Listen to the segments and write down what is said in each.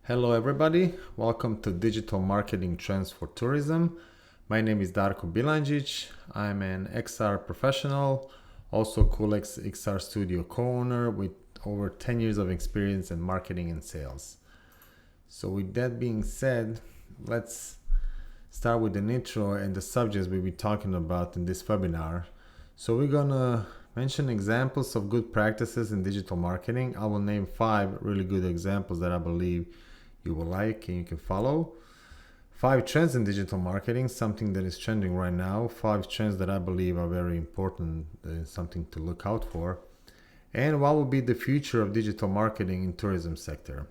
Hello, everybody. Welcome to Digital Marketing Trends for Tourism. My name is Darko Bilanjic. I'm an XR professional, also Coolx XR Studio co-owner with over 10 years of experience in marketing and sales. So with that being said, let's start with an intro and the subjects we'll be talking about in this webinar. So we're gonna mention examples of good practices in digital marketing. I will name 5 really good examples that I believe you will like and you can follow. 5 trends in digital marketing, something that is trending right now. 5 trends that I believe are very important, something to look out for. And what will be the future of digital marketing in tourism sector?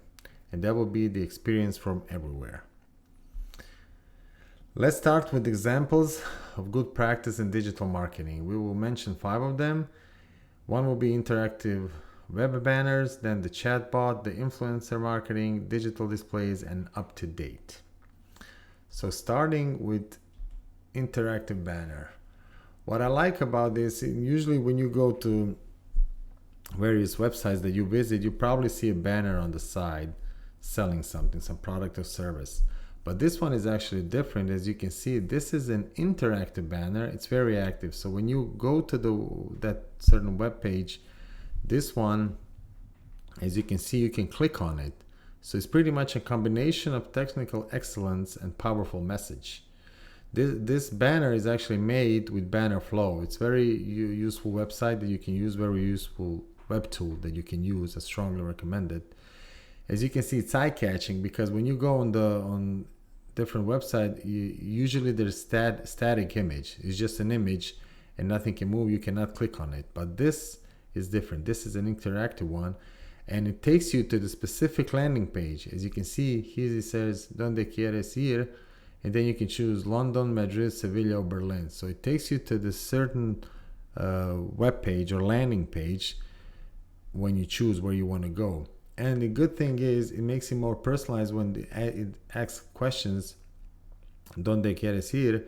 And that will be the experience from everywhere. Let's start with examples of good practice in digital marketing. We will mention 5 of them. One will be interactive web banners, then the chatbot, the influencer marketing, digital displays, and up-to-date. So starting with interactive banner. What I like about this, usually when you go to various websites that you visit, you probably see a banner on the side selling something, some product or service. But this one is actually different. As you can see, this is an interactive banner. It's very active. So when you go to that certain web page, this one, as you can see, you can click on it. So it's pretty much a combination of technical excellence and powerful message. This banner is actually made with Bannerflow. It's very useful website that you can use, very useful web tool that you can use. I strongly recommend it. As you can see, it's eye-catching because when you go on different website, usually there's static image. It's just an image and nothing can move. You cannot click on it. But this is different. This is an interactive one, and it takes you to the specific landing page. As you can see, here it says "Donde quieres ir," and then you can choose London, Madrid, Sevilla, or Berlin. So it takes you to the certain web page or landing page when you choose where you want to go. And the good thing is it makes it more personalized when it asks questions, "Donde quieres ir,"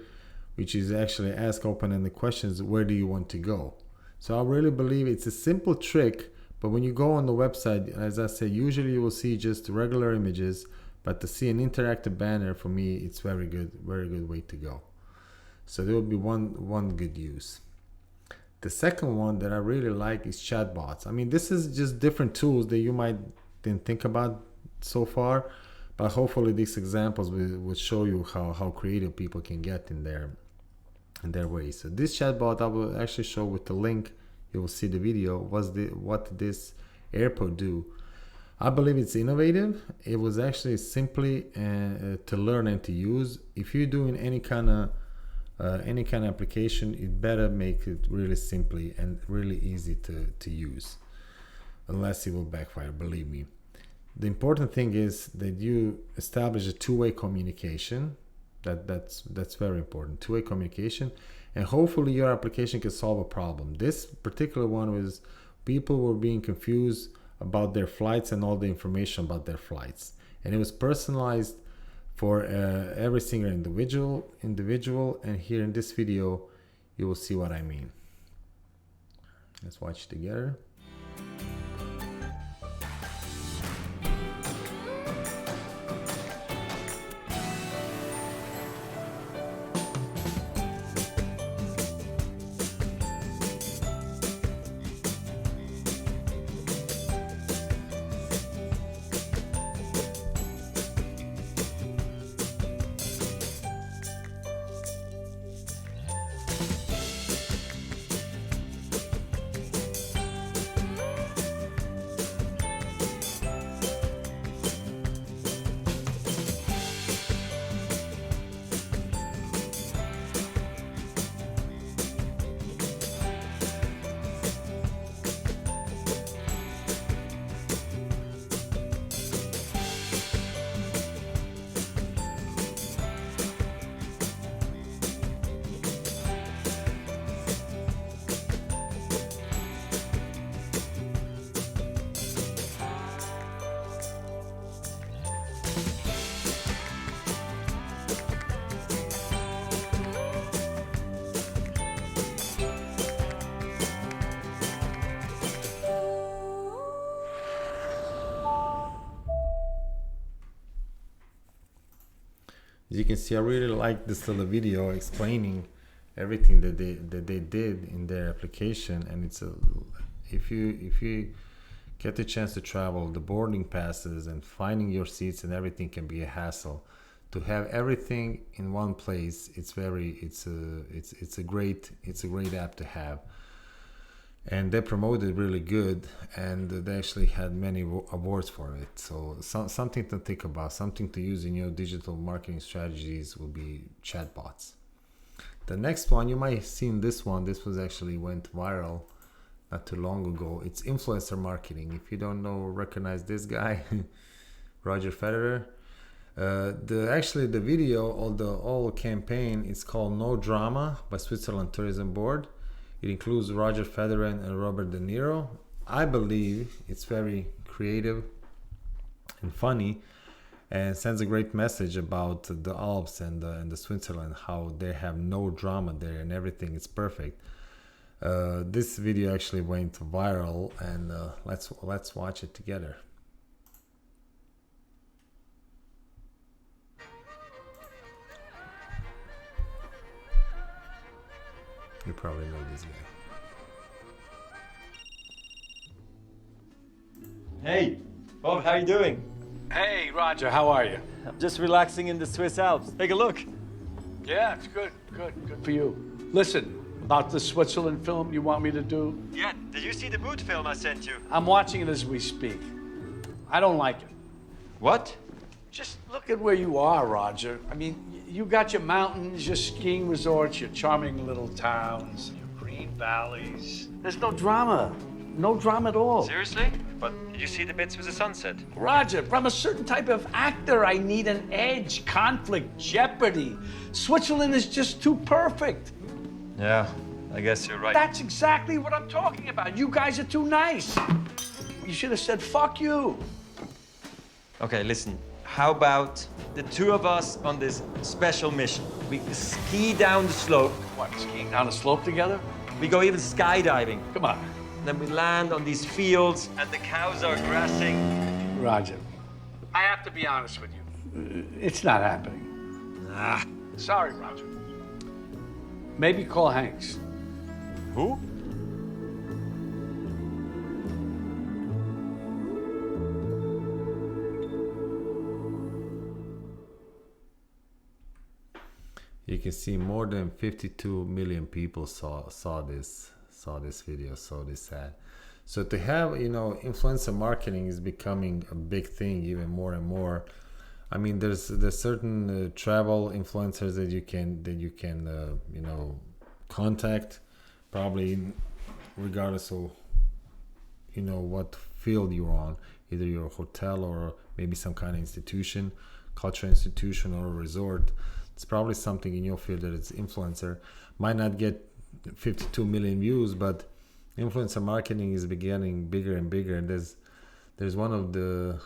which is actually ask open-ended questions, where do you want to go? So I really believe it's a simple trick, but when you go on the website, as I said, usually you will see just regular images, but to see an interactive banner, for me, it's very good way to go. So there will be one good use. The second one that I really like is chatbots. I mean, this is just different tools that you might didn't think about so far, but hopefully these examples will show you how creative people can get in their way. So this chatbot I will actually show with the link. You will see the video. What this airport do? I believe it's innovative. It was actually simply to learn and to use. If you're doing any kind of application, it better make it really simply and really easy to use, unless it will backfire, believe me. The important thing is that you establish a two-way communication. That's very important, two-way communication, and hopefully your application can solve a problem. This particular one was people were being confused about their flights and all the information about their flights, and it was personalized for every single individual. And here in this video you will see what I mean. Let's watch together. As you can see, I really like this little video explaining everything that they did in their application. And it's if you get the chance to travel, the boarding passes and finding your seats and everything can be a hassle. To have everything in one place, it's a great app to have. And they promoted really good, and they actually had many awards for it. So something to think about, something to use in your digital marketing strategies will be chatbots. The next one, you might have seen this one. This was actually went viral not too long ago. It's influencer marketing. If you don't recognize this guy, Roger Federer. The video or the whole campaign is called No Drama by Switzerland Tourism Board. It includes Roger Federer and Robert De Niro. I believe it's very creative and funny, and sends a great message about the Alps and the Switzerland, how they have no drama there and everything is perfect. This video actually went viral, and let's watch it together. You probably know this guy. Hey, Bob, how you doing? Hey, Roger, how are you? I'm just relaxing in the Swiss Alps. Take a look. Yeah, it's good for you. Listen, about the Switzerland film you want me to do, Yeah, did you see the boot film I sent you? I'm watching it as we speak. I don't like it. What? Just look at where you are, Roger. I mean, you got your mountains, your skiing resorts, your charming little towns, your green valleys. There's no drama. No drama at all. Seriously? But did you see the bits with the sunset? Roger, from a certain type of actor, I need an edge, conflict, jeopardy. Switzerland is just too perfect. Yeah, I guess you're right. That's exactly what I'm talking about. You guys are too nice. You should have said, fuck you. Okay, listen. How about the two of us on this special mission? We ski down the slope. What, skiing down a slope together? We go even skydiving. Come on. Then we land on these fields and the cows are grassing. Roger, I have to be honest with you. It's not happening. Ah. Sorry, Roger. Maybe call Hanks. Who? You can see more than 52 million people saw this video, saw this ad. So to have, influencer marketing is becoming a big thing, even more and more. I mean, there's certain travel influencers that you can contact, probably regardless of what field you're on, either you're a hotel or maybe some kind of institution, cultural institution or a resort. It's probably something in your field that it's influencer. Might not get 52 million views, but influencer marketing is getting bigger and bigger. And there's one of the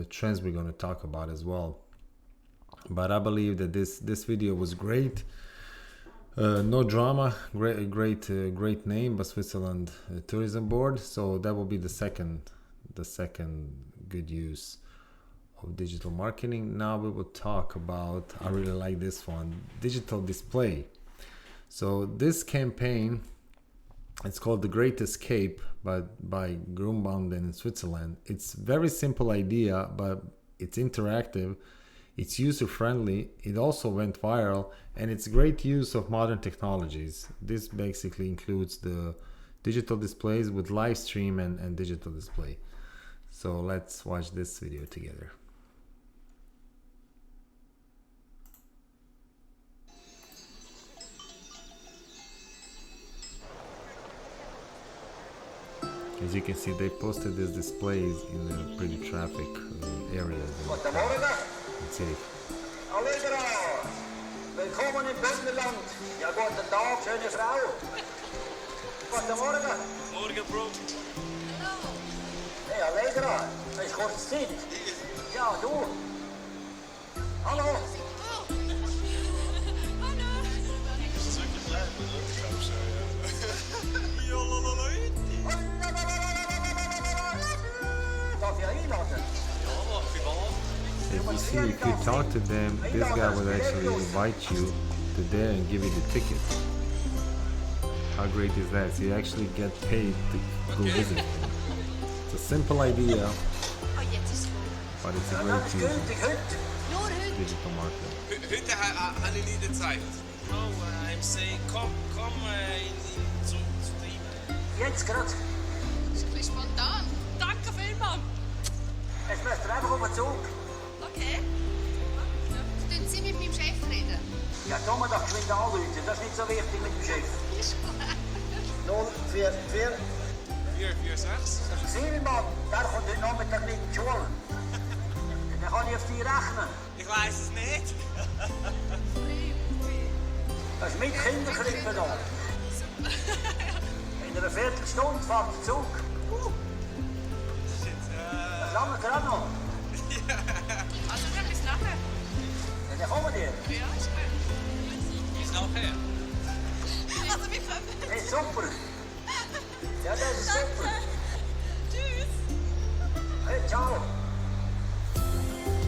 trends we're going to talk about as well. But I believe that this video was great. No drama, great name, but Switzerland Tourism Board. So that will be the second good use of digital marketing. Now we will talk about, I really like this one, digital display. So this campaign, it's called The Great Escape by Grumbaunden in Switzerland. It's very simple idea, but it's interactive, it's user friendly, it also went viral, and it's great use of modern technologies. This basically includes the digital displays with live stream and digital display. So let's watch this video together. As you can see, they posted these displays in the pretty traffic areas in city. Willkommen im Bündnerland. Ja, guten Tag, schöne Frau. Guten Morgen. Morgen, Bro. Hey, Allegra. Ist kurz Zeit. Ja, du. Hallo. Das ist wirklich leid, oder? Ich glaube schon, ja. Jolalala. Darf ich einladen? Ja, privat. Because you see, if you talk to them, this guy would actually invite you to there and give you the ticket. How great is that? So you actually get paid to go visit him. It's a simple idea, but it's a great tool. Digital marketing. Heute habe ich die Zeit. No, I'm saying, komm zu ihm. Jetzt gerade. Das ist ein bisschen spontan. Danke vielmals. Jetzt müsst ihr einfach auf den Zug. Okay. Können Sie mit meinem Chef reden? Ja, da muss doch geschwind anrufen. Das ist nicht so wichtig mit dem Chef. Ist gut. 044. 446. Das ist Siebenmann. Der kommt heute Nachmittag nicht in die Schule. Dann kann ich auf die rechnen. Ich weiß es nicht. Das ist mit Kinderkrippe da. In einer Viertelstunde fährt der Zug. Das lange gerade noch. Also dann bis nachher. Ja, dann kommen wir. Ja, ist gut. Bis nachher. Also wir kommen. Das ist super. Ja, das ist super. Tschüss. Hey, ciao.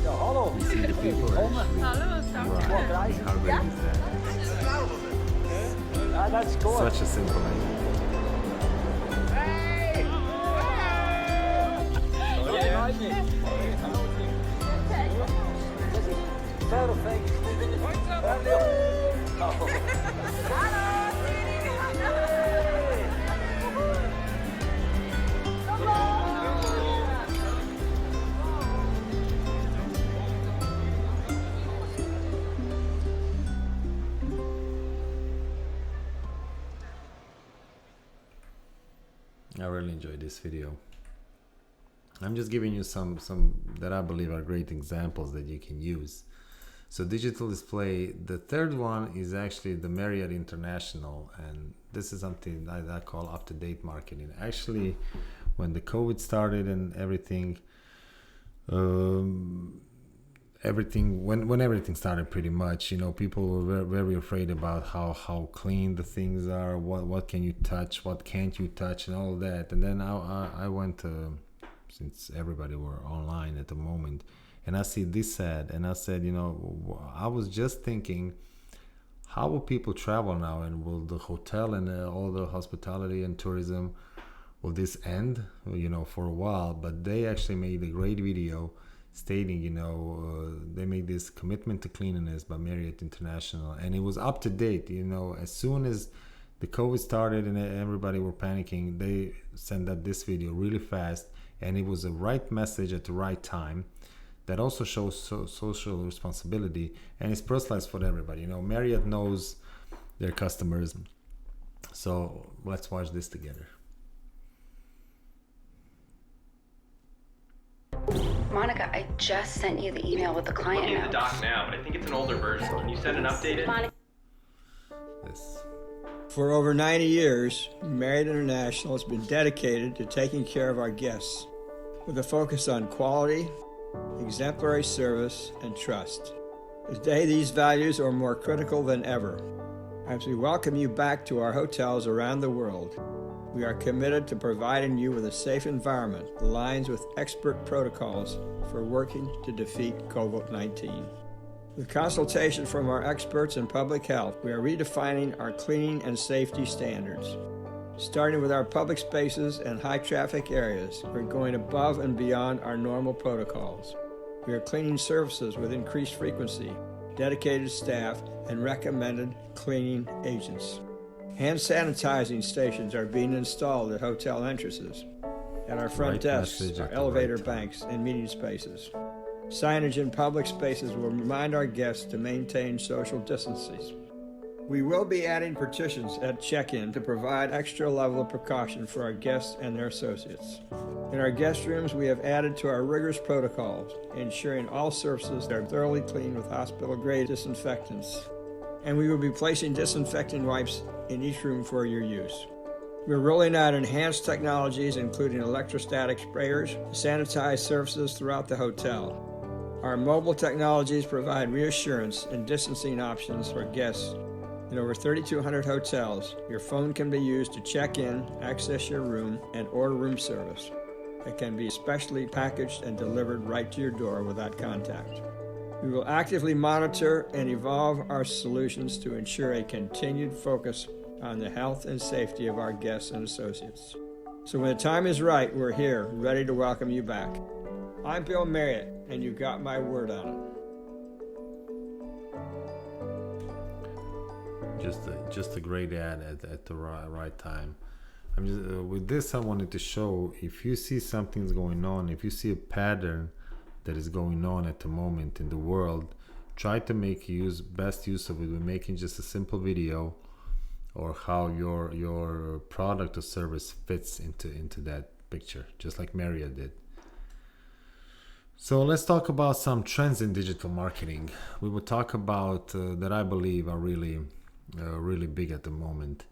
Ja, hallo. You see the people actually Hallo, danke. run. How great is that? Ja, das ist gut. Such a simple idea. Perfect. I really enjoyed this video. I'm just giving you some that I believe are great examples that you can use. So digital display, the third one is actually the Marriott International, and this is something that I call up-to-date marketing. Actually, when the COVID started and everything, when everything started, pretty much, people were very afraid about how clean the things are, what can you touch, what can't you touch, and all that. And then I went, since everybody were online at the moment, and I see this ad, and I said, I was just thinking, how will people travel now, and will the hotel and all the hospitality and tourism, will this end, for a while? But they actually made a great video stating, they made this commitment to cleanliness by Marriott International, and it was up to date. As soon as the COVID started and everybody were panicking, they sent out this video really fast, and it was the right message at the right time. That also shows social responsibility, and it's personalized for everybody. Marriott knows their customers, so let's watch this together. Monica, I just sent you the email with the client Looking at the notes. doc now, but I think it's an older version. Can you send an updated? Monica. This. For over 90 years, Marriott International has been dedicated to taking care of our guests with a focus on quality, exemplary service, and trust. Today, these values are more critical than ever. As we welcome you back to our hotels around the world, we are committed to providing you with a safe environment that aligns with expert protocols for working to defeat COVID-19. With consultation from our experts in public health, we are redefining our cleaning and safety standards. Starting with our public spaces and high-traffic areas, we're going above and beyond our normal protocols. We are cleaning surfaces with increased frequency, dedicated staff, and recommended cleaning agents. Hand sanitizing stations are being installed at hotel entrances, at our front Right desks, message our at the elevator right time. banks, and meeting spaces. Signage in public spaces will remind our guests to maintain social distances. We will be adding partitions at check-in to provide extra level of precaution for our guests and their associates. In our guest rooms, we have added to our rigorous protocols, ensuring all surfaces are thoroughly cleaned with hospital-grade disinfectants. And we will be placing disinfecting wipes in each room for your use. We're rolling out enhanced technologies, including electrostatic sprayers, to sanitize surfaces throughout the hotel. Our mobile technologies provide reassurance and distancing options for guests. In over 3,200 hotels, your phone can be used to check in, access your room, and order room service. that can be specially packaged and delivered right to your door without contact. We will actively monitor and evolve our solutions to ensure a continued focus on the health and safety of our guests and associates. So when the time is right, we're here, ready to welcome you back. I'm Bill Marriott, and you got my word on it. Just a great ad at the right time. I'm just with this, I wanted to show, if you see something's going on, if you see a pattern that is going on at the moment in the world, try to make best use of it with making just a simple video, or how your product or service fits into that picture, just like Marriott did. So let's talk about some trends in digital marketing. We will talk about that I believe are really big at the moment.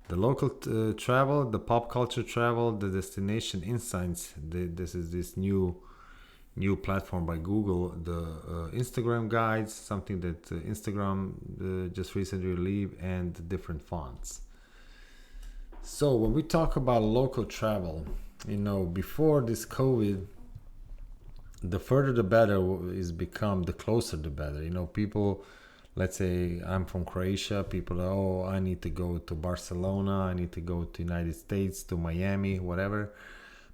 The local travel, the pop culture travel, the destination insights. This is this new platform by Google, the Instagram guides, something that Instagram just recently released, and different fonts. So when we talk about local travel, before this COVID, the further the better is become, the closer the better. People, let's say I'm from Croatia, people, I need to go to Barcelona, I need to go to United States, to Miami, whatever.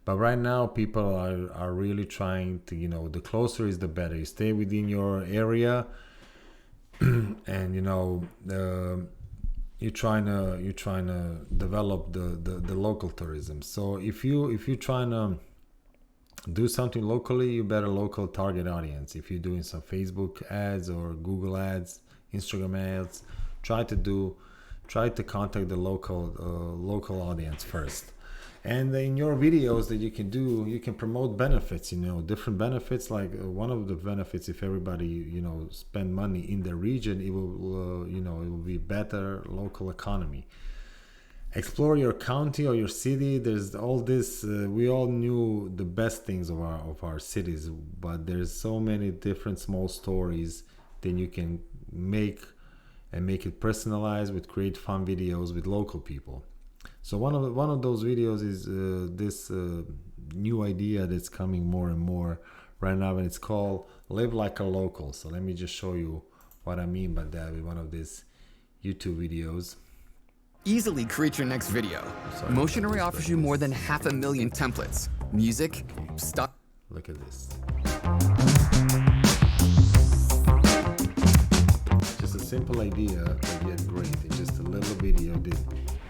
But right now, people are really trying to, the closer is the better. You stay within your area, and you're trying to develop the local tourism. So if you're trying to do something locally, you better local target audience. If you're doing some Facebook ads or Google ads, Instagram ads, try to contact the local audience first. And in your videos that you can do, you can promote benefits, different benefits. Like one of the benefits, if everybody, spend money in the region, it will, it will be better local economy. Explore your county or your city. There's all this, we all knew the best things of our cities, but there's so many different small stories that you can make it personalized with create fun videos with local people. So one of those videos is this new idea that's coming more and more right now, and it's called Live Like a Local. So let me just show you what I mean by that with one of these YouTube videos. Easily create your next video. Motionary offers you more than 500,000 templates. Music, stuff. Look at this. Just a simple idea, but yet great. It's just a little video that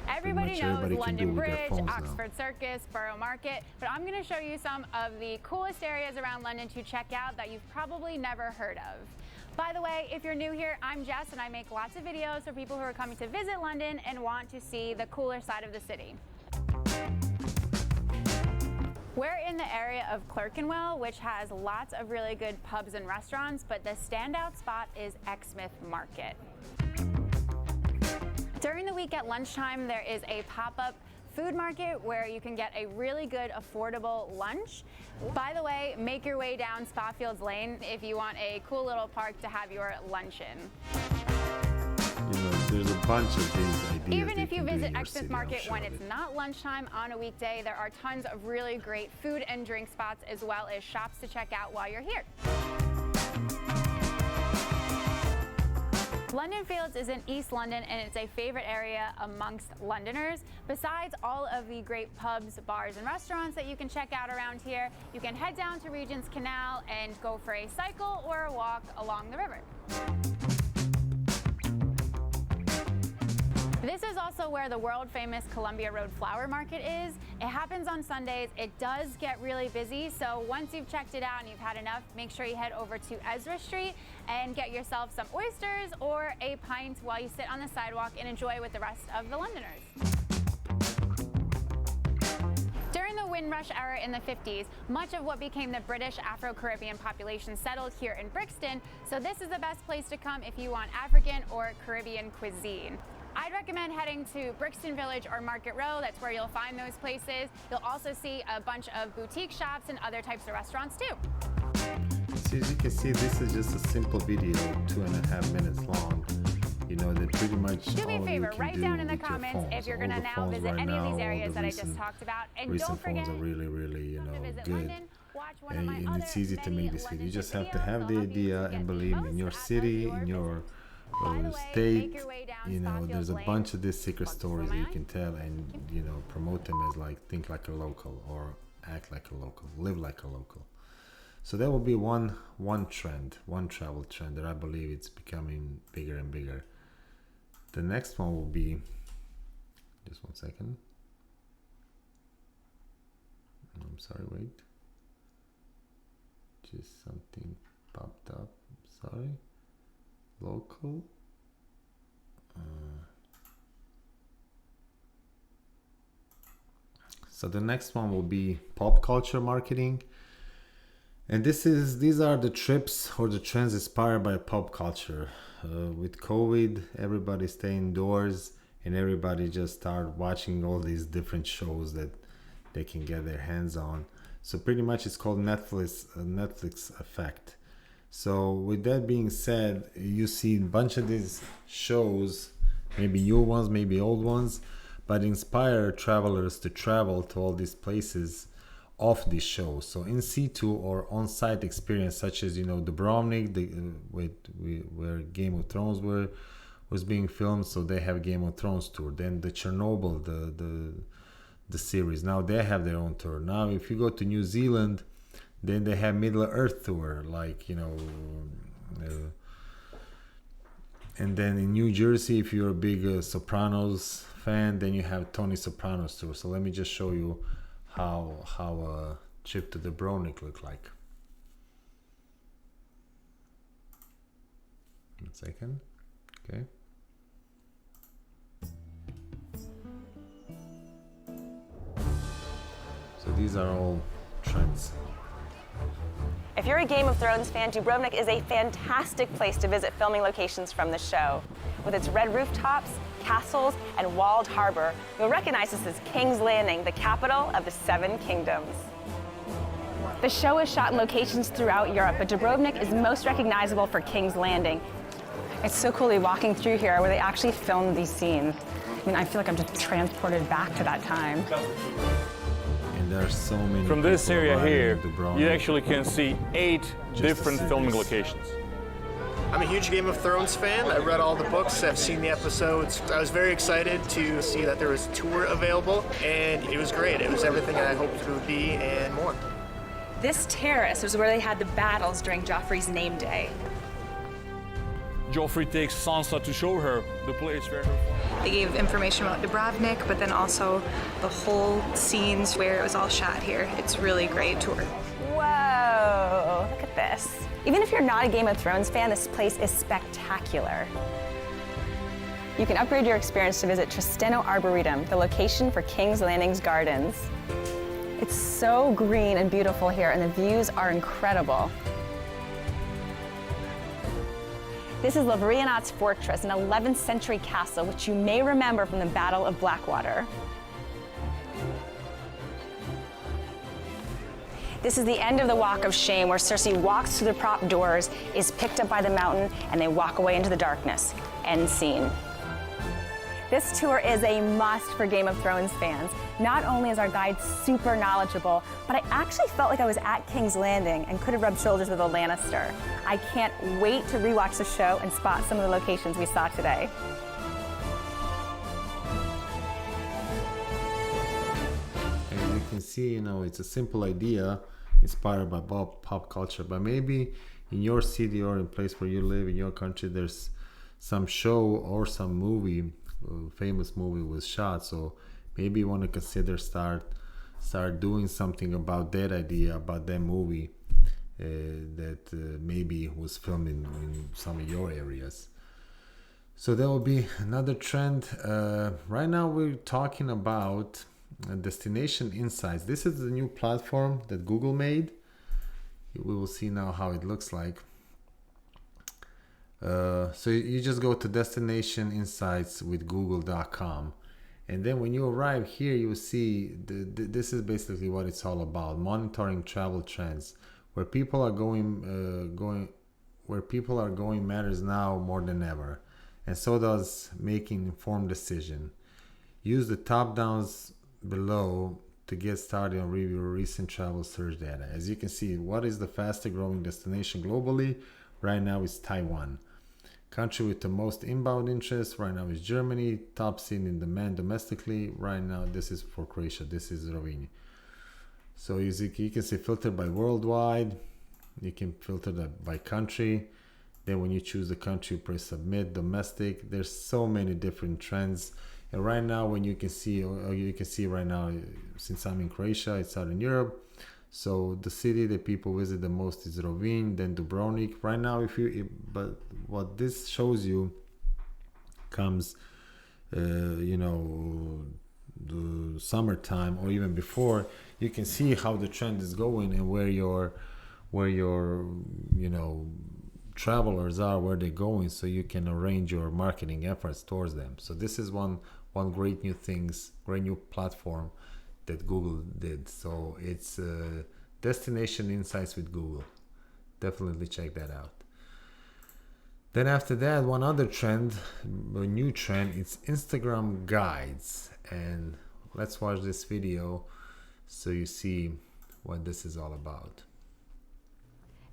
Everybody knows London Bridge, Oxford Circus, Borough Market, but I'm going to show you some of the coolest areas around London to check out that you've probably never heard of. By the way, if you're new here, I'm Jess, and I make lots of videos for people who are coming to visit London and want to see the cooler side of the city. We're in the area of Clerkenwell, which has lots of really good pubs and restaurants, but the standout spot is Exmouth Market. During the week at lunchtime, there is a pop-up food market where you can get a really good, affordable lunch. By the way, make your way down Spafields Lane if you want a cool little park to have your lunch in. There's a bunch of these ideas. Even if you visit Exmouth Market when it's not lunchtime on a weekday, there are tons of really great food and drink spots, as well as shops to check out while you're here. London Fields is in East London, and it's a favorite area amongst Londoners. Besides all of the great pubs, bars, and restaurants that you can check out around here, you can head down to Regent's Canal and go for a cycle or a walk along the river. This is also where the world-famous Columbia Road Flower Market is. It happens on Sundays. It does get really busy, so once you've checked it out and you've had enough, make sure you head over to Ezra Street and get yourself some oysters or a pint while you sit on the sidewalk and enjoy with the rest of the Londoners. During the Windrush era in the 50s, much of what became the British Afro-Caribbean population settled here in Brixton, so this is the best place to come if you want African or Caribbean cuisine. I'd recommend heading to Brixton Village or Market Row. That's where you'll find those places. You'll also see a bunch of boutique shops and other types of restaurants too. So as you can see, this is just a simple video, 2.5 minutes long. you know, they pretty much Do me a all you favor, can write do down in the with your comments phones. if you're All going to the now phones visit right any of now, these all areas the that I just recent- talked about. And recent don't forget, phones are really, really, you to know, visit good. London, watch one of my And other it's easy to many make this video. You just have to London have the videos. They'll help you idea to and get the believe in most your out of city, your in your visit. By the way, state. make your way down You know, Starfield there's a Lane. bunch of these secret Plug stories for that you mine. can tell and, you know, promote them as like think like a local or act like a local, live like a local. So that will be one trend, one travel trend that I believe it's becoming bigger and bigger. The next one will be, just 1 second. I'm sorry, wait. Just something popped up. Sorry. Local. So the next one will be pop culture marketing. And these are the trips or the trends inspired by pop culture. With COVID, everybody stay indoors and everybody just start watching all these different shows that they can get their hands on. So pretty much it's called Netflix effect. So with that being said, you see a bunch of these shows, maybe new ones, maybe old ones, but inspire travelers to travel to all these places of these shows. So in situ or on-site experience, such as, you know, Dubrovnik, where Game of Thrones was being filmed, so they have Game of Thrones tour. Then the Chernobyl, the series, now they have their own tour. Now if you go to New Zealand, then they have Middle Earth tour, like, you know, and then in New Jersey, if you're a big Sopranos fan, then you have Tony Soprano's tour. So let me just show you how a trip to Dubrovnik look like. 1 second. Okay. So these are all trends. If you're a Game of Thrones fan, Dubrovnik is a fantastic place to visit filming locations from the show. With its red rooftops, castles, and walled harbor, you'll recognize this as King's Landing, the capital of the Seven Kingdoms. The show is shot in locations throughout Europe, but Dubrovnik is most recognizable for King's Landing. It's so cool to be walking through here where they actually filmed these scenes. I mean, I feel like I'm just transported back to that time. And there are so many. From this people area arriving here, in Dubrovnik. you actually can see 8 Just different to see filming this. locations. I'm a huge Game of Thrones fan. I read all the books, I've seen the episodes. I was very excited to see that there was a tour available, and it was great. It was everything I hoped it would be and more. This terrace was where they had the battles during Joffrey's name day. Joffrey takes Sansa to show her the place where her... They gave information about Dubrovnik, but then also the whole scenes where it was all shot here. It's really great tour. Whoa, look at this. Even if you're not a Game of Thrones fan, this place is spectacular. You can upgrade your experience to visit Tristano Arboretum, the location for King's Landing's gardens. It's so green and beautiful here, and the views are incredible. This is Lavrianot's Fortress, an 11th century castle, which you may remember from the Battle of Blackwater. This is the end of the Walk of Shame, where Cersei walks through the prop doors, is picked up by the mountain, and they walk away into the darkness. End scene. This tour is a must for Game of Thrones fans. Not only is our guide super knowledgeable, but I actually felt like I was at King's Landing and could have rubbed shoulders with a Lannister. I can't wait to rewatch the show and spot some of the locations we saw today. As you can see, you know, it's a simple idea inspired by pop culture, but maybe in your city or in place where you live in your country, there's some show or some movie, famous movie was shot. So maybe you want to consider start doing something about that idea, about that movie that maybe was filmed in some of your areas. So that will be another trend. Right now we're talking about Destination Insights. This is the new platform that Google made. We will see now how it looks like. So you just go to Destination Insights with google.com, and then when you arrive here, you will see this is basically what it's all about: monitoring travel trends. Where people are going matters now more than ever. and so does making informed decision. Use the top downs below to get started on review recent travel search data. As you can see, what is the fastest growing destination globally? Right now is Taiwan. Country with the most inbound interest right now is Germany. Top seen in demand domestically right now. This is for Croatia. This is Slovenia. So you can see filter by worldwide. You can filter that by country. Then when you choose the country, you press submit. Domestic. There's so many different trends. And right now, when you can see right now, since I'm in Croatia, it's Southern Europe. So the city that people visit the most is Rovinj, then Dubrovnik. Right now, but what this shows you comes, the summertime or even before, you can see how the trend is going and where your travelers are, where they're going, so you can arrange your marketing efforts towards them. So this is one great new platform that Google did. So it's Destination Insights with Google. Definitely check that out. Then after that, one other trend, a new trend, it's Instagram guides. And let's watch this video so you see what this is all about.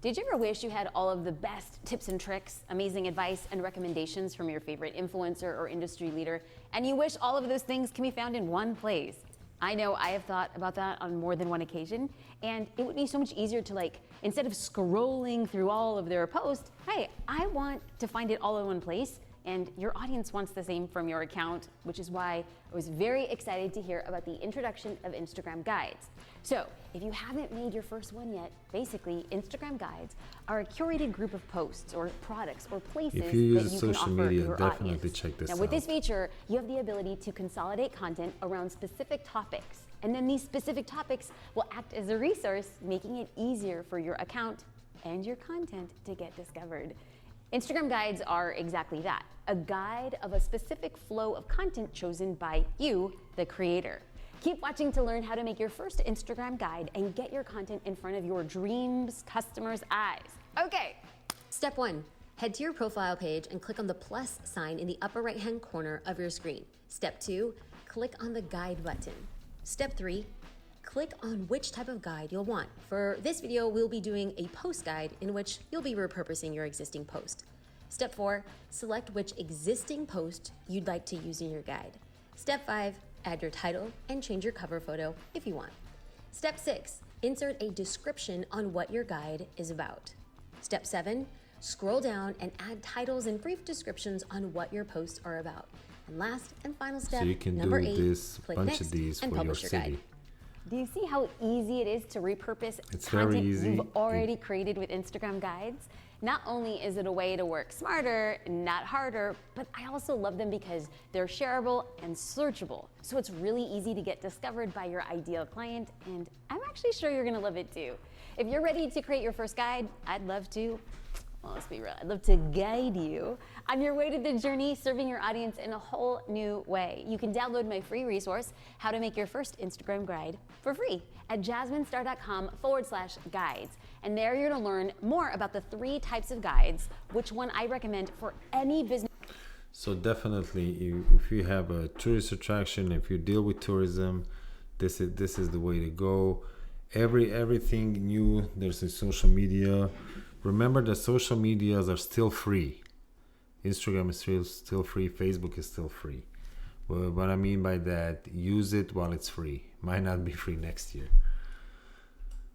Did you ever wish you had all of the best tips and tricks, amazing advice, and recommendations from your favorite influencer or industry leader, and you wish all of those things can be found in one place? I know I have thought about that on more than one occasion, and it would be so much easier to, instead of scrolling through all of their posts, hey, I want to find it all in one place, and your audience wants the same from your account, which is why I was very excited to hear about the introduction of Instagram guides. So if you haven't made your first one yet, basically Instagram guides are a curated group of posts or products or places if you use that you social can offer media, your definitely audience. check this now, out. with this feature, you have the ability to consolidate content around specific topics. And then these specific topics will act as a resource, making it easier for your account and your content to get discovered. Instagram guides are exactly that, a guide of a specific flow of content chosen by you, the creator. Keep watching to learn how to make your first Instagram guide and get your content in front of your dreams customers' eyes. Okay. Step 1. Head to your profile page and click on the plus sign in the upper right-hand corner of your screen. Step 2. Click on the guide button. Step 3. Click on which type of guide you'll want. For this video, we'll be doing a post guide in which you'll be repurposing your existing post. Step 4. Select which existing post you'd like to use in your guide. Step 5. Add your title and change your cover photo if you want. Step 6. Insert a description on what your guide is about. Step 7. Scroll down and add titles and brief descriptions on what your posts are about. And last and final step, so you can number do 8, this click bunch next of these and for your publish your city. guide. Do you see how easy it is to repurpose It's very content easy. you've already created with Instagram guides? Not only is it a way to work smarter, not harder, but I also love them because they're shareable and searchable. So it's really easy to get discovered by your ideal client, and I'm actually sure you're gonna love it too. If you're ready to create your first guide, I'd love to. Well, let's be real, I'd love to guide you on your way to the journey, serving your audience in a whole new way. You can download my free resource, How to Make Your First Instagram Guide, for free at jasminestar.com/guides. And there you're gonna learn more about the 3 types of guides, which one I recommend for any business. So definitely, if you have a tourist attraction, if you deal with tourism, this is the way to go. Everything new there's in social media. Remember that social medias are still free. Instagram is still free. Facebook is still free. Well, what I mean by that, use it while it's free. Might not be free next year.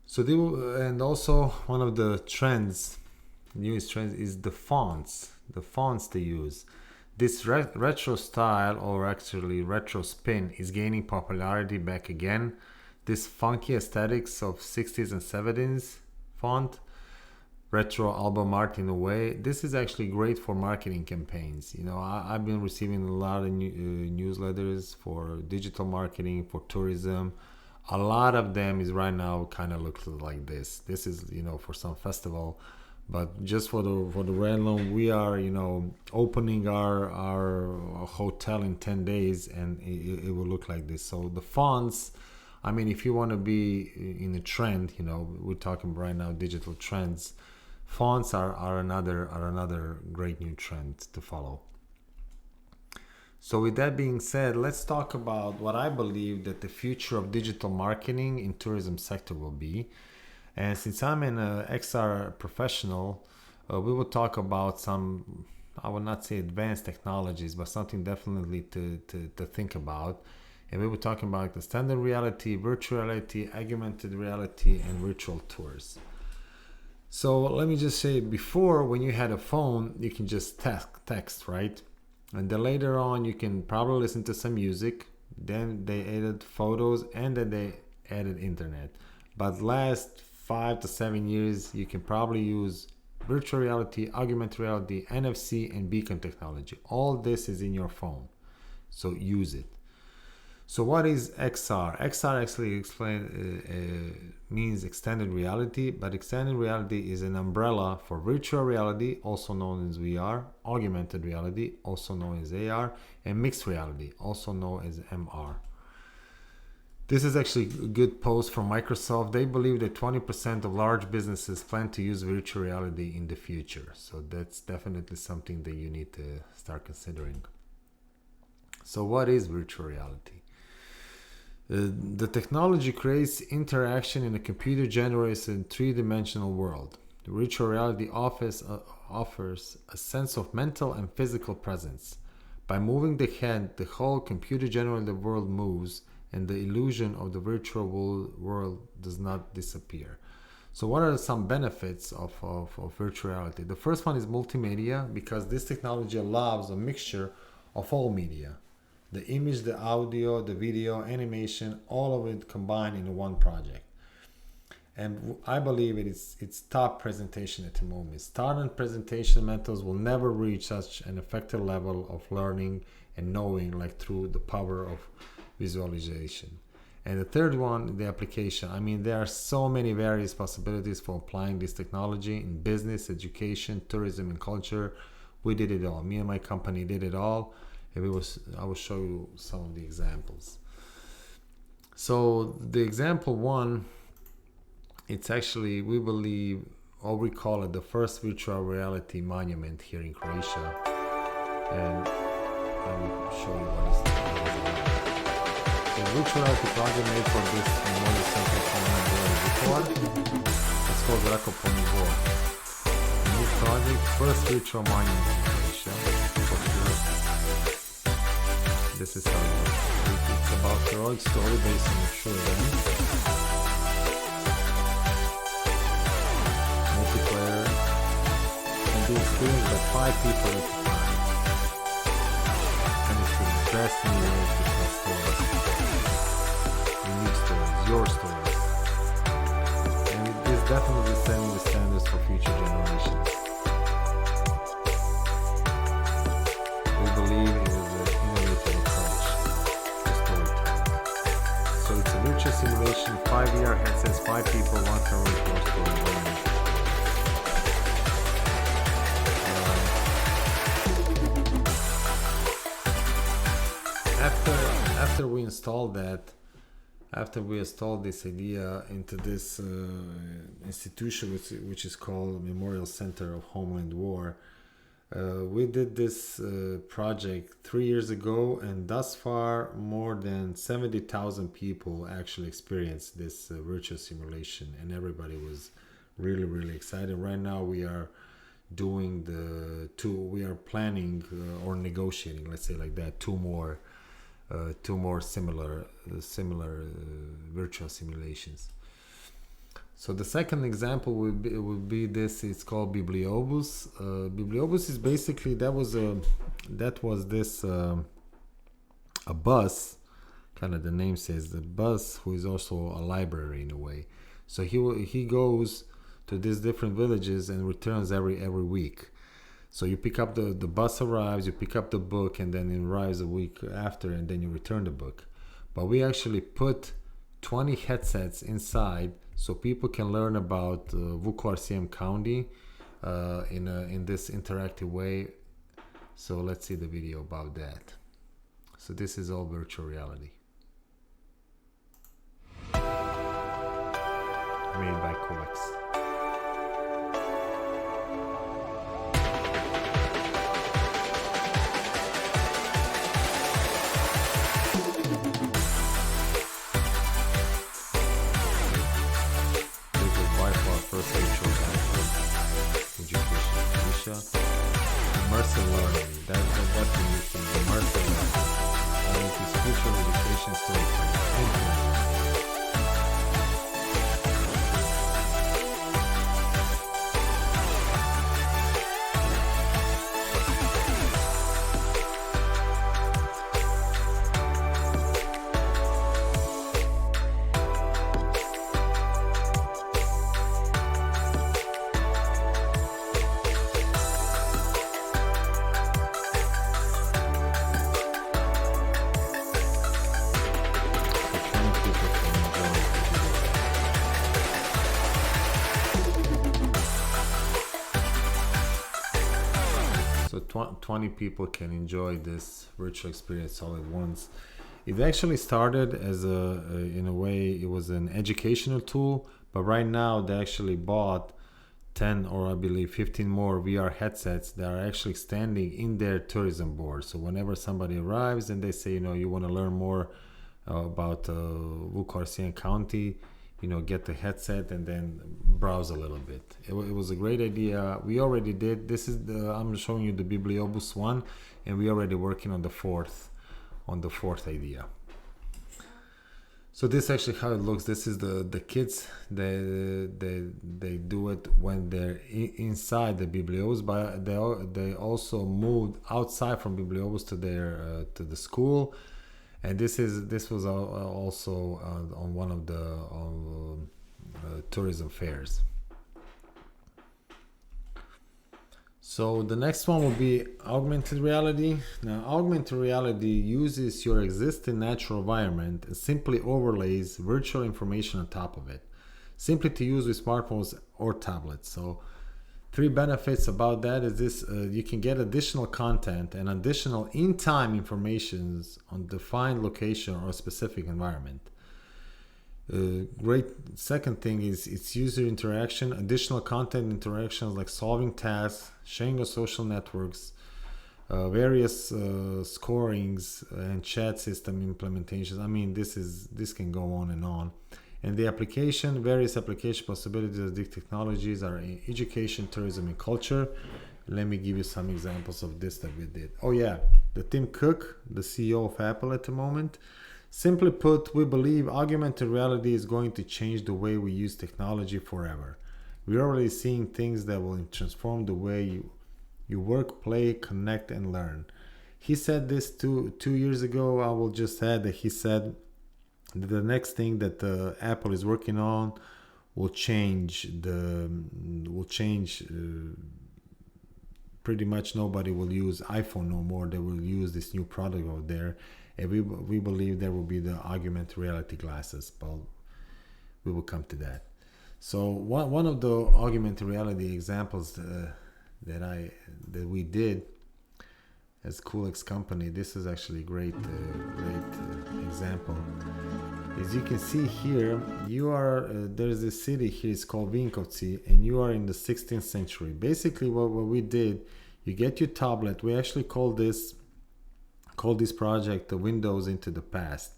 So and also one of the newest trends is the fonts. The fonts they use. This retro style, or actually retro spin, is gaining popularity back again. This funky aesthetics of 60s and 70s font, retro album art in a way. This is actually great for marketing campaigns. I've been receiving a lot of newsletters for digital marketing, for tourism. A lot of them is right now kind of looks like this. This is for some festival, but just for the random, we are opening our hotel in 10 days, and it will look like this. So the fonts. I mean, if you want to be in a trend, we're talking right now digital trends. Fonts are another great new trend to follow. So with that being said, let's talk about what I believe that the future of digital marketing in tourism sector will be. And since I'm an XR professional, we will talk about some, I will not say advanced technologies, but something definitely to think about. And we were talking about the standard reality, virtual reality, augmented reality, and virtual tours. So let me just say, before, when you had a phone, you can just text, right? And then later on, you can probably listen to some music. Then they added photos, and then they added internet. But last 5 to 7 years, you can probably use virtual reality, augmented reality, NFC, and beacon technology. All this is in your phone, so use it. So what is XR? XR actually means extended reality, but extended reality is an umbrella for virtual reality, also known as VR, augmented reality, also known as AR, and mixed reality, also known as MR. This is actually a good post from Microsoft. They believe that 20% of large businesses plan to use virtual reality in the future. So that's definitely something that you need to start considering. So what is virtual reality? The technology creates interaction in a computer-generated three-dimensional world. The virtual reality offers a sense of mental and physical presence. By moving the head, the whole computer-generated world moves, and the illusion of the virtual world does not disappear. So what are some benefits of virtual reality? The first one is multimedia, because this technology allows a mixture of all media. The image, the audio, the video, animation, all of it combined in one project. And I believe it's top presentation at the moment. Startup presentation methods will never reach such an effective level of learning and knowing like through the power of visualization. And the third one, the application. I mean, there are so many various possibilities for applying this technology in business, education, tourism, and culture. We did it all. Me and my company did it all. And I will show you some of the examples. So the example one, it's actually, we believe, or we call it the first virtual reality monument here in Croatia. And I will show you what is it. The virtual reality project made for this Memorial Center for it's called Rakopolni Dvor. The new project, first virtual monument in Croatia. This is how it works. It's about a heroic story based on a true event. Multiplayer can be experienced by 5 people at a time. And it's the best new way to tell stories. Unique stories, your stories. And it is definitely setting the standards for future generations. We believe it is an innovative approach to storytelling. So it's a virtual simulation, 5 VR headsets, 5 people, 1 story, 4 story, 1 minute. After we installed this idea into this institution, which is called Memorial Center of Homeland War, we did this project 3 years ago, and thus far more than 70,000 people actually experienced this virtual simulation, and everybody was really, really excited. Right now we are doing we are planning or negotiating, let's say like that, two more similar virtual simulations. So the second example would be this. It's called Bibliobus. Bibliobus is basically a bus, kind of the name says, the bus who is also a library in a way. So he goes to these different villages and returns every week. So you pick up the bus arrives, you pick up the book, and then it arrives a week after, and then you return the book. But we actually put 20 headsets inside so people can learn about Vukovar-Siem County in this interactive way. So let's see the video about that. So this is all virtual reality. Made by Colex. Croatia. Immersive learning, that's the new thing, immersive learning. And it is future education storytelling. So 20 people can enjoy this virtual experience all at once. It actually started as in a way, it was an educational tool, but right now they actually bought 10 or I believe 15 more VR headsets that are actually standing in their tourism board. So whenever somebody arrives and they say, you want to learn more about Vukovar County, get the headset and then browse a little bit. It was a great idea. We already did. This is I'm showing you the Bibliobus one, and we're already working on the fourth idea. So this is actually how it looks. This is the kids. They do it when they're inside the Bibliobus, but they also moved outside from Bibliobus to the school. And this was also on one of the tourism fairs. So the next one will be augmented reality. Now, augmented reality uses your existing natural environment and simply overlays virtual information on top of it, simply to use with smartphones or tablets. So 3 benefits about that is this: you can get additional content and additional in-time informations on defined location or specific environment. Great second thing is its user interaction, additional content interactions like solving tasks, sharing of social networks, various scorings and chat system implementations. I mean, this can go on and on. And the various application possibilities of these technologies are in education, tourism, and culture. Let me give you some examples of this that we did. Oh yeah, the Tim Cook, the CEO of Apple at the moment. Simply put, we believe augmented reality is going to change the way we use technology forever. We're already seeing things that will transform the way you work, play, connect, and learn. He said this 2 years ago. I will just add that he said the next thing that Apple is working on will change. Pretty much nobody will use iPhone no more. They will use this new product out there, and we believe there will be the augmented reality glasses. But we will come to that. So one of the augmented reality examples that we did as Coolx company, this is actually a great example. As you can see here, you are there's this city here, it's called Vinkovci, and you are in the 16th century. Basically what we did, you get your tablet. We actually call this project the windows into the past.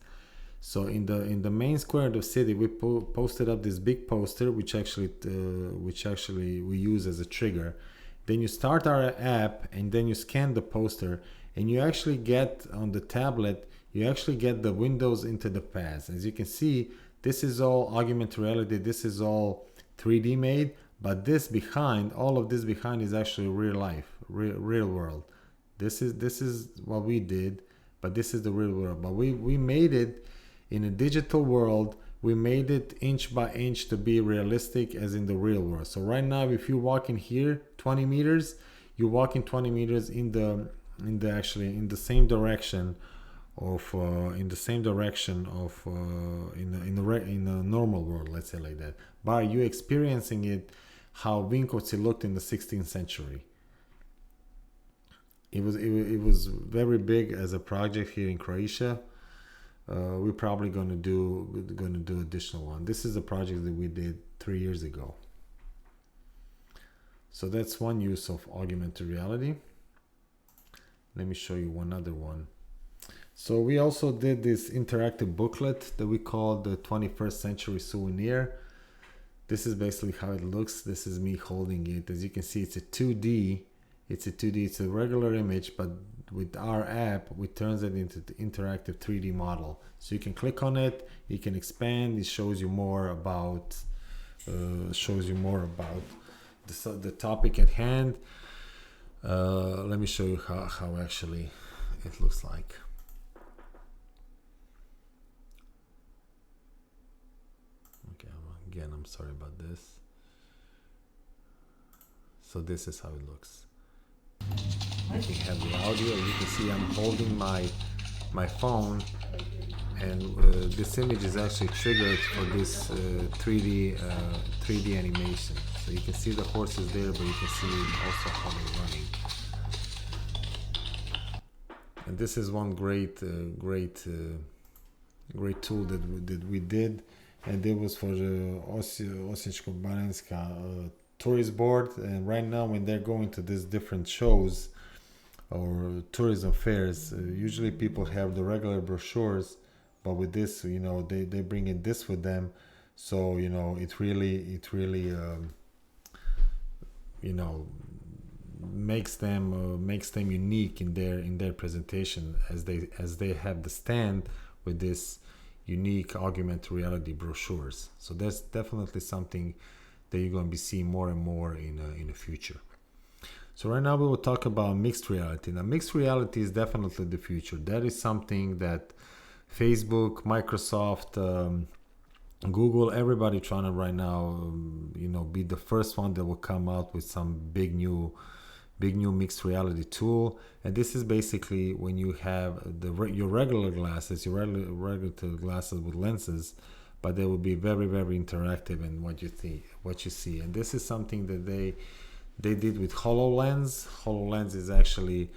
So in the main square of the city, we posted up this big poster, which actually we use as a trigger. Then you start our app, and then you scan the poster, and you actually get on the tablet, you actually get the windows into the past. As you can see, this is all augmented reality. This is all 3D made, but all of this behind is actually real life, real world. This is what we did, but this is the real world. But we made it in a digital world. We made it inch by inch to be realistic as in the real world. So right now, if you walk in here 20 meters, you walk in 20 meters in the same direction of in the normal world, let's say like that. But you experiencing it how Vinkovci looked in the 16th century. It was very big as a project here in Croatia. We're probably going to do additional one. This is a project that we did 3 years ago. So that's one use of augmented reality. Let me show you one other one. So we also did this interactive booklet that we call the 21st Century Souvenir. This is basically how it looks. This is me holding it. As you can see, it's a 2D It's a 2D, it's a regular image, but with our app, we turns it into the interactive 3D model. So you can click on it, you can expand, it shows you more about the topic at hand. Let me show you how actually it looks like. Okay, again, I'm sorry about this. So this is how it looks. You can have the audio. You can see I'm holding my phone, and this image is actually triggered for this 3D animation. So you can see the horses there, but you can see also how they're running. And this is one great tool that we did, and it was for the Osječko-baranjska tourist board. And right now, when they're going to these different shows or tourism fairs, usually people have the regular brochures, but with this, they bring in this with them. So it really makes them unique in their presentation, as they have the stand with this unique augmented reality brochures. So that's definitely something that you're going to be seeing more and more in the future. So right now we will talk about mixed reality. Now, mixed reality is definitely the future. That is something that Facebook, Microsoft, Google, everybody trying to right now, be the first one that will come out with some big new mixed reality tool. And this is basically when you have your regular glasses, your regular glasses with lenses, but they will be very, very interactive in what you see. And this is something that they did with HoloLens. HoloLens is actually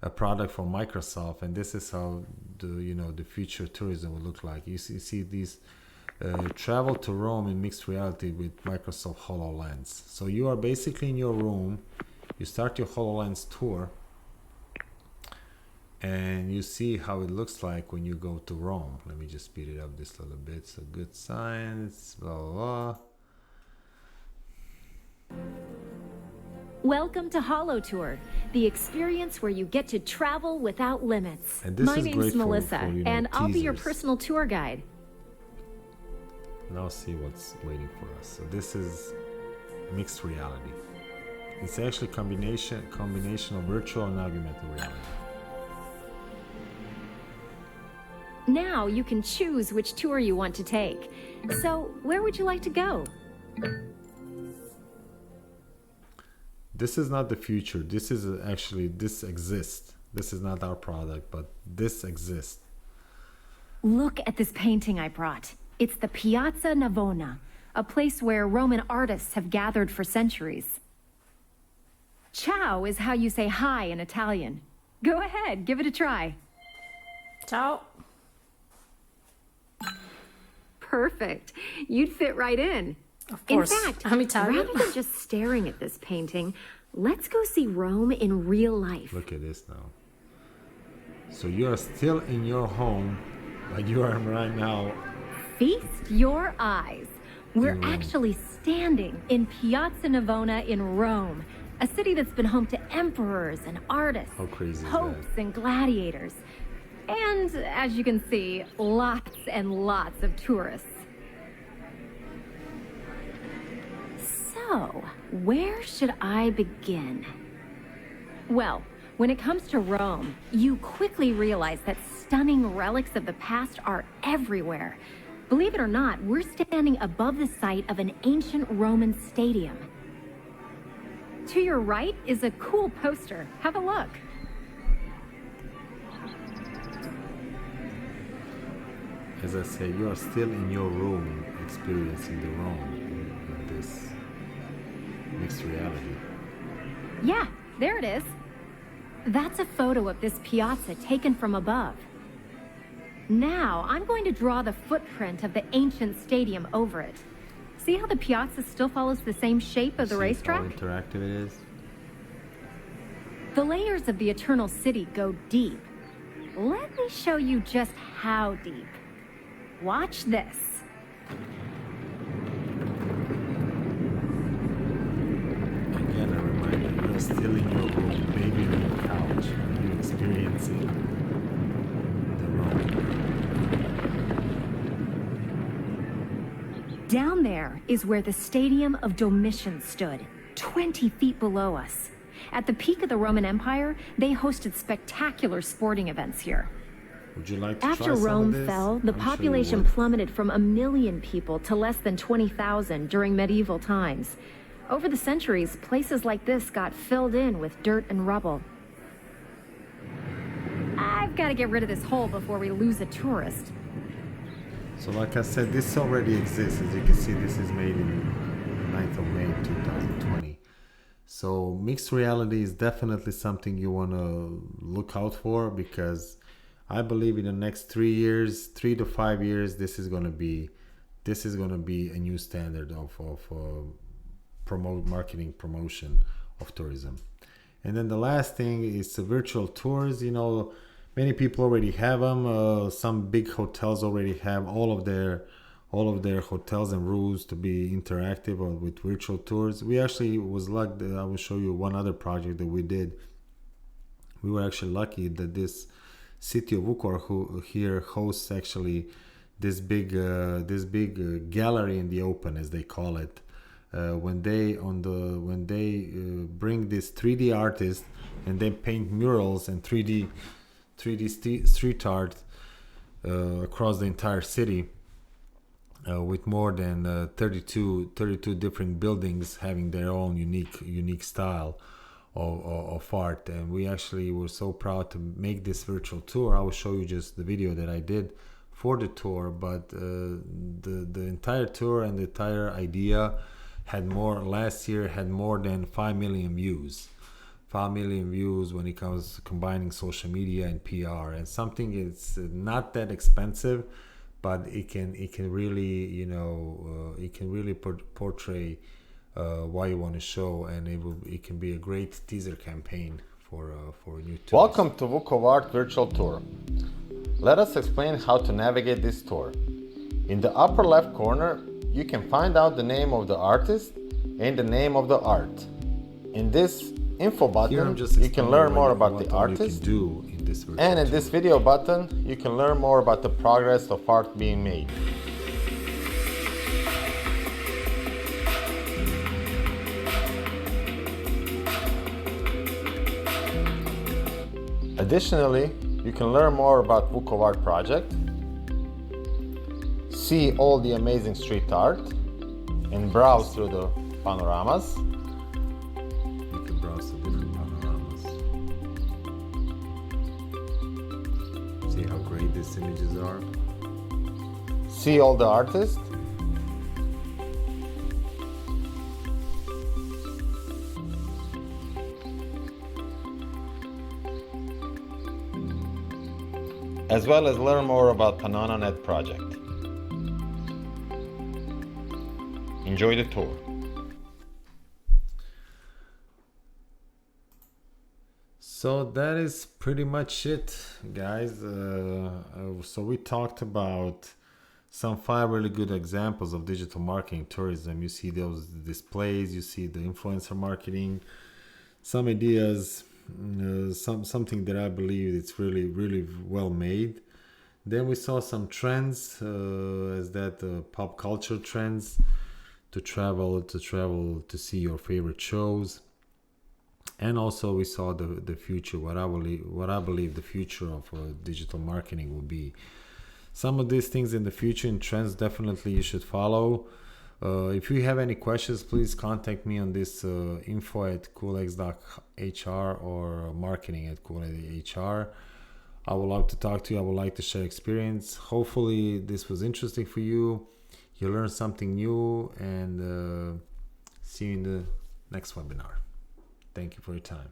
a product from Microsoft, and this is how the future tourism will look like. You see these travel to Rome in mixed reality with Microsoft HoloLens. So you are basically in your room, you start your HoloLens tour, and you see how it looks like when you go to Rome. Let me just speed it up this little bit. So good signs, blah, blah, blah. Welcome to HoloTour, the experience where you get to travel without limits. And this My is name's great Melissa, for and I'll be your teasers. personal tour guide. Now see what's waiting for us. So this is mixed reality. It's actually combination of virtual and augmented reality. Now you can choose which tour you want to take. So, where would you like to go? This is not the future. This exists. This is not our product, but this exists. Look at this painting I brought. It's the Piazza Navona, a place where Roman artists have gathered for centuries. Ciao is how you say hi in Italian. Go ahead, give it a try. Ciao. Perfect. You'd fit right in. Of course. In fact, I'm Italian. rather than just staring at this painting, let's go see Rome in real life. Look at this now. So you are still in your home, like you are right now. Feast your eyes. We're In Rome. actually standing in Piazza Navona in Rome, a city that's been home to emperors and artists, How crazy is popes and gladiators. And as you can see, lots and lots of tourists. So, where should I begin? Well, when it comes to Rome, you quickly realize that stunning relics of the past are everywhere. Believe it or not, we're standing above the site of an ancient Roman stadium. To your right is a cool poster. Have a look. As I say, you are still in your room experiencing the Rome of this mixed reality. Yeah, there it is. That's a photo of this piazza taken from above. Now, I'm going to draw the footprint of the ancient stadium over it. See how the piazza still follows the same shape of the See racetrack? how interactive it is? The layers of the Eternal City go deep. Let me show you just how deep. Watch this. Again, a reminder, you are still in your room. Down there is where the Stadium of Domitian stood, 20 feet below us. At the peak of the Roman Empire, they hosted spectacular sporting events here. Would you like to After try some Rome of this? fell, the I'm sure you population would. plummeted from 1 million people to less than 20,000 during medieval times. Over the centuries, places like this got filled in with dirt and rubble. I've got to get rid of this hole before we lose a tourist. So like I said, this already exists. As you can see, this is made in 9th of May 2020. So mixed reality is definitely something you want to look out for, because I believe in the next 3 years, 3 to 5 years, this is going to be a new standard of marketing promotion of tourism. And then the last thing is the virtual tours. You know, many people already have them. Some big hotels already have all of their hotels and rooms to be interactive or with virtual tours. We actually was lucky. I will show you one other project that we did. We were actually lucky that this city of Vukovar who here hosts actually this big gallery in the open, as they call it. When they bring this 3D artist and they paint murals and 3D street art across the entire city, with more than 32 different buildings having their own unique style of art. And we actually were so proud to make this virtual tour. I will show you just the video that I did for the tour, but the entire tour and the entire idea last year had more than 5 million views. 5 million views when it comes to combining social media and PR, and something it's not that expensive, but it can really portray what you want to show, and it can be a great teaser campaign for a new tour. Welcome to Vukovar Virtual Tour. Let us explain how to navigate this tour. In the upper left corner, you can find out the name of the artist and the name of the art. In this info button, you can learn more about the artist, and in this video button, you can learn more about the progress of art being made. Additionally, you can learn more about Vukovar project, see all the amazing street art, and browse through the panoramas. You can browse the different panoramas. See how great these images are. See all the artists. As well as learn more about PannonaNet project. Enjoy the tour. So that is pretty much it, guys. So we talked about some 5 really good examples of digital marketing tourism. You see those displays, you see the influencer marketing, some ideas, something that I believe it's really well made. Then we saw some trends, pop culture trends, to travel to see your favorite shows. And also we saw the future, what I believe the future of digital marketing will be. Some of these things in the future and trends definitely you should follow. If you have any questions, please contact me on this info@coolx.hr or marketing@coolx.hr. I would like to talk to you. I would like to share experience. Hopefully this was interesting for you. You learned something new, and see you in the next webinar. Thank you for your time.